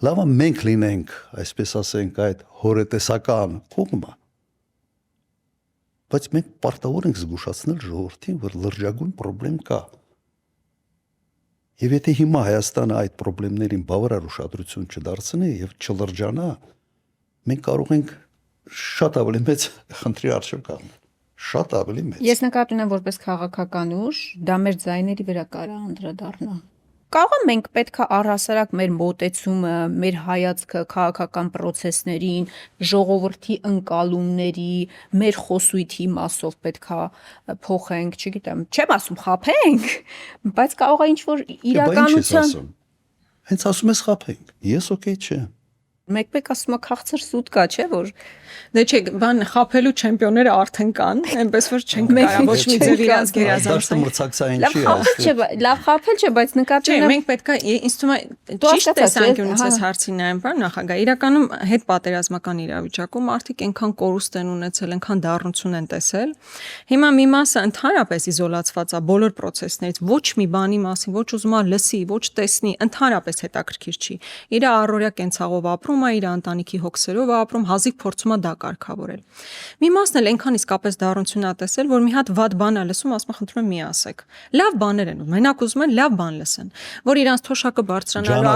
լավա մենք լինենք, այսպես ասենք, այդ հորետեսական կողմը, բայց մենք պարտավոր ենք զգուշացնել ժողովրդին, որ լրջագույն խնդրեմ կա։ Եվ եթե հիմա Հայաստանը այդ խնդիրներին բավարար ուշադրություն չդարձնի եւ չլրջանա, մենք կարող ենք շատ ավելի մեծ խնդրի առջև կանգնել։ Շատ ավելի մեծ։ Ես նկատում եմ որպես քաղաքական ուժ, դա մեր ձայների վրա կարա անդրադառնա։ Կարող մենք պետքա առհասարակ մեր մոտեցումը, մեր հայացքը քաղաքական process-ներին, ժողովրդի ընկալումների, մեր խոսույթի մասով պետքա փոխենք, չգիտեմ, չեմ ասում խաբենք, բայց կարող է ինչ-որ իրականության։ Հենց ասում ես խաբենք, ես օքեյ չեմ։ Մեկ ասում է քաղցր սուտ կա, չէ՞ որ դե չէ, բան խափելու չեմպիոնները արդեն կան, այնպես որ չենք կարող ոչ մի ձև իրանց գերազանցել։ Լավ խափել չէ, բայց նկատում եմ մենք պետք է ինձ թվում է ճիշտ տեսանկյունից այս հարցին նայեմ, բան նախագահ, իրականում հետ պատերազմական իրավիճակում մարդիկ այնքան կորուստ են ունեցել, այնքան դառնություն են տեսել։ Հիմա մի մասը ընդհանրապես իզոլացված է բոլոր process-ներից, ոչ մի բանի մասին, ոչ ուզում է լսի, ոչ տեսնի, ընդհանրապես հետաքրքիր չի։ Իր առօրյա կենցաղով ապրում է, իր ընտանիքի հոգսերով է ապրում, հազիվ փորձում է դա կարգավորել։ Մի մասն էլ այնքան իսկապես դառնություն է տեսել, որ մի հատ վատ բան է լսում, ասում է խնդրում եմ մի ասեք։ Լավ բաներ են, մենակ ուզում են լավ բան լսեն, որ իրանց թոշակը բարձրանալու,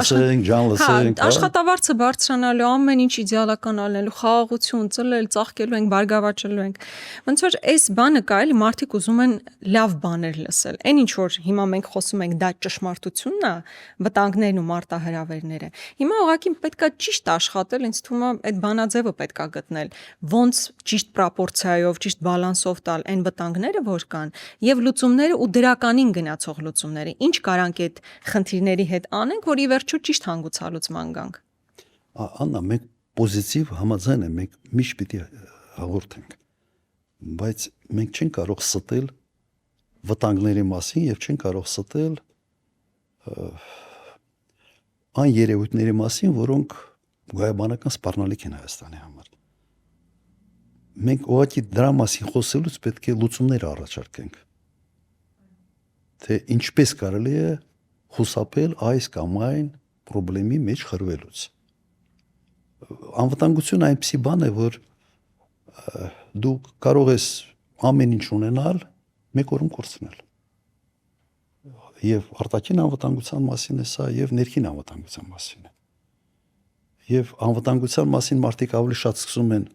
աշխատավարձը բարձրանալու, ամեն ինչ իդեալական ալնելու, խաղաղություն, ծլել, ծաղկելու ենք, բարգավաճելու ենք։ Ոնց որ այս բանը կա, էլի մարդիկ ուզում են լավ բաներ լսել։ Այն ինչ որ հիմա մենք խոսում ենք, դա ճշմարտությունն է, վտանգներն ու մարտահրավերները։ Հիմա ուղղակի պետքա ճիշտ աշխատել, ինձ թվում է այդ բանաձևը պետքա գտնել, ոնց ճիշտ պրոպորցիայով, ճիշտ բալանսով տալ այն վտանգները, որ կան, եւ լուծումները ու դրականին գնացող լուծումները։ Ինչ կարանք այդ խնդիրների հետ անենք, որ ի վերջո ճիշտ հանգուցալուծման գանք։ Աննա, մենք պոզիտիվ համաձայն ենք, մենք միշտ պիտի հաղորդենք, բայց մենք չենք կարող ստել վտանգների մասին եւ չենք կարող ստել այն երևույթների մասին, որոնք գոյաբանական սպառնալիք են Հայաստանի համար։ Մենք ուղղակի դրա մասին խոսելուց պետք է լուծումներ առաջարկենք։ Թե ինչպես կարելի է խուսափել այս կամ այն խնդրի մեջ խրվելուց։ Անվտանգությունը այնպիսի բան է, որ դու կարող ես ամեն ինչ ունենալ, մեկ օրում կորցնել։ Եվ արտաքին անվտանգության մասին է սա, եւ ներքին անվտանգության մասին է։ Եվ անվտանգության մասին մարդիկ ավելի շատ սկսում են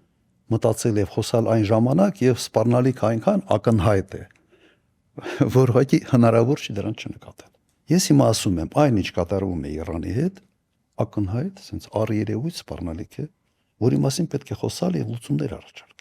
մտածել եւ խոսալ այն ժամանակ, եւ սպառնալիք այնքան ակնհայտ է, որ ուղղակի հնարավոր չի դրան չնկատել։ Ես հիմա ասում եմ, այն ինչ կատարվում է Իրանի հետ, ակնհայտ, ասենց առերևույթ սպառնալիք է, որի մասին պետք է խոսալ եւ լուծումներ առաջարկել։